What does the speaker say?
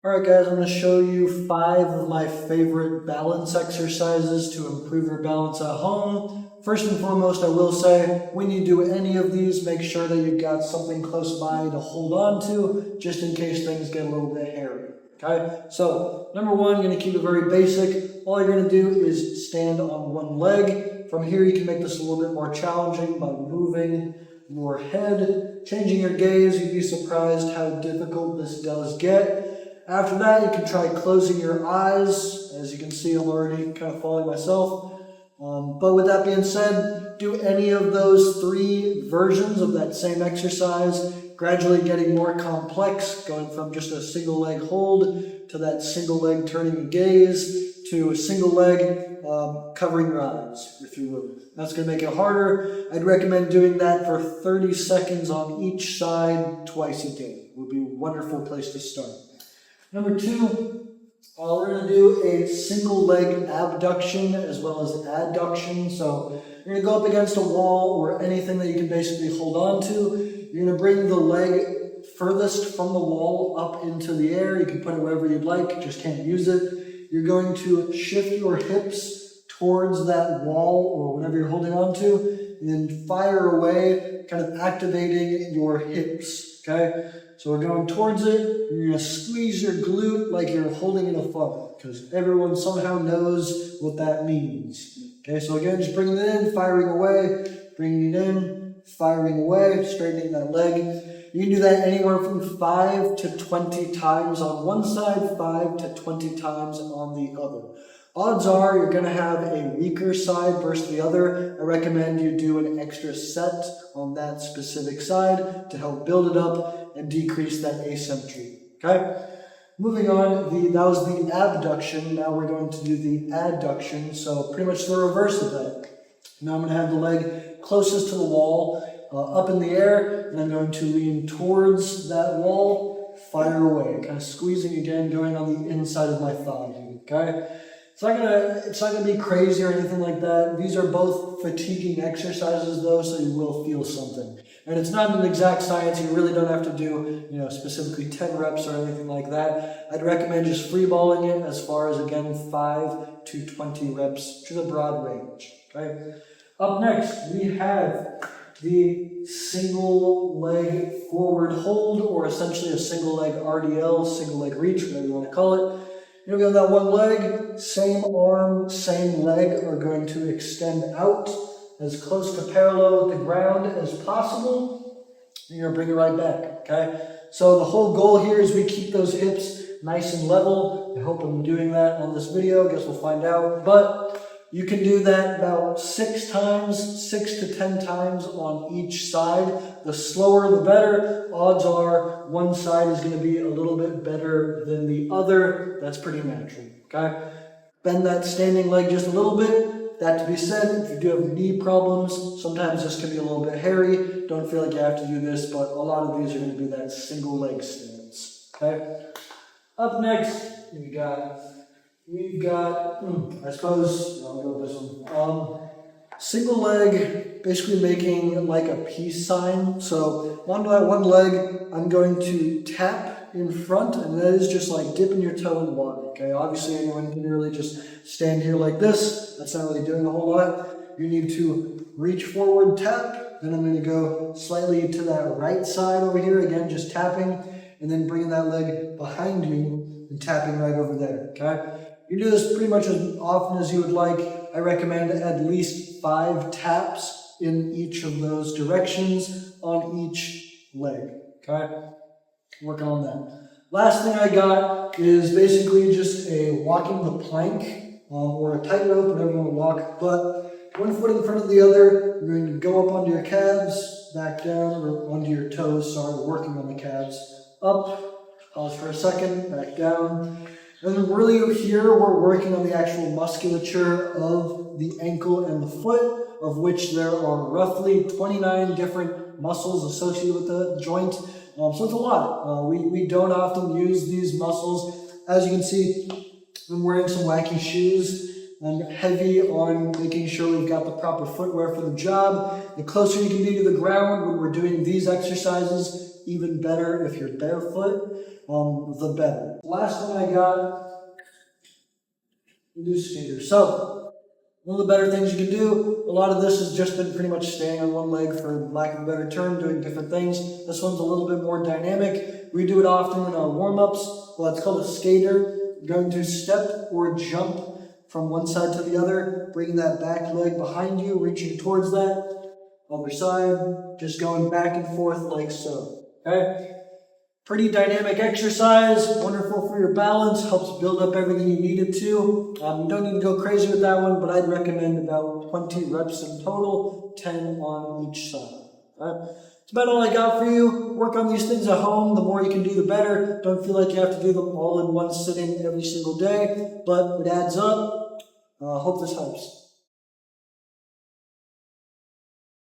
Alright guys, I'm going to show you 5 of my favorite balance exercises to improve your balance at home. First and foremost, I will say, when you do any of these, make sure that you've got something close by to hold on to, just in case things get a little bit hairy. Okay, so number 1, you're going to keep it very basic. All you're going to do is stand on one leg. From here, you can make this a little bit more challenging by moving your head, changing your gaze. You'd be surprised how difficult this does get. After that, you can try closing your eyes. As you can see, I'm already kind of falling myself. But with that being said, do any of those 3 versions of that same exercise, gradually getting more complex, going from just a single leg hold to that single leg turning your gaze to a single leg covering your eyes, if you will. That's going to make it harder. I'd recommend doing that for 30 seconds on each side twice a day. It would be a wonderful place to start. Number 2, we're going to do a single leg abduction as well as adduction. So you're going to go up against a wall or anything that you can basically hold on to. You're going to bring the leg furthest from the wall up into the air. You can put it wherever you'd like, just can't use it. You're going to shift your hips towards that wall or whatever you're holding on to, and then fire away, kind of activating your hips, okay? So we're going towards it, you're going to squeeze your glute like you're holding in a funnel, because everyone somehow knows what that means. Okay, so again, just bringing it in, firing away, bringing it in, firing away, straightening that leg. You can do that anywhere from 5 to 20 times on one side, 5 to 20 times on the other. Odds are you're going to have a weaker side versus the other. I recommend you do an extra set on that specific side to help build it up and decrease that asymmetry. Okay? Moving on, that was the abduction. Now we're going to do the adduction. So pretty much the reverse of that. Now I'm going to have the leg closest to the wall, up in the air, and I'm going to lean towards that wall, fire away, kind of squeezing again, going on the inside of my thigh. Okay? It's not gonna be crazy or anything like that. These are both fatiguing exercises though, so you will feel something. And it's not an exact science. You really don't have to do, specifically 10 reps or anything like that. I'd recommend just freeballing it as far as, again, 5 to 20 reps, to the broad range. Okay. Up next, we have the single leg forward hold, or essentially a single leg RDL, single leg reach, whatever you want to call it. You're going to go that one leg, same arm, same leg are going to extend out as close to parallel with the ground as possible. And you're going to bring it right back, okay? So the whole goal here is we keep those hips nice and level. I hope I'm doing that on this video. I guess we'll find out. But you can do that about 6 to 10 times on each side. The slower, the better. Odds are one side is going to be a little bit better than the other. That's pretty natural, okay? Bend that standing leg just a little bit. That to be said, if you do have knee problems, sometimes this can be a little bit hairy. Don't feel like you have to do this, but a lot of these are going to be that single leg stance, okay? Up next, we've got, I suppose, I'll go with this one. Single leg, basically making like a peace sign. So onto that one leg, I'm going to tap in front, and that is just like dipping your toe in water, okay? Obviously, anyone can really just stand here like this. That's not really doing a whole lot. You need to reach forward, tap, then I'm going to go slightly to that right side over here, again, just tapping, and then bringing that leg behind you and tapping right over there, okay? You do this pretty much as often as you would like. I recommend at least 5 taps in each of those directions on each leg, okay? Working on that. Last thing I got is basically just a walking the plank or a tightrope, whatever you want to walk, but one foot in front of the other. You're going to go up onto your calves, back down, or onto your toes, sorry, working on the calves. Up, pause for a second, back down. And really here, we're working on the actual musculature of the ankle and the foot, of which there are roughly 29 different muscles associated with the joint. So it's a lot. We don't often use these muscles. As you can see, I'm wearing some wacky shoes. I'm heavy on making sure we've got the proper footwear for the job. The closer you can be to the ground when we're doing these exercises, even better if you're barefoot, the better. Last one I got, loose skater. So, one of the better things you can do, a lot of this has just been pretty much staying on one leg, for lack of a better term, doing different things. This one's a little bit more dynamic. We do it often in our warm-ups. Well, it's called a skater. You're going to step or jump from one side to the other, bringing that back leg behind you, reaching towards that. Other side, just going back and forth like so. Okay? Pretty dynamic exercise, wonderful for your balance, helps build up everything you need it to. You don't need to go crazy with that one, but I'd recommend about 20 reps in total, 10 on each side. Right? That's about all I got for you. Work on these things at home. The more you can do, the better. Don't feel like you have to do them all in one sitting every single day, but it adds up. Hope this helps.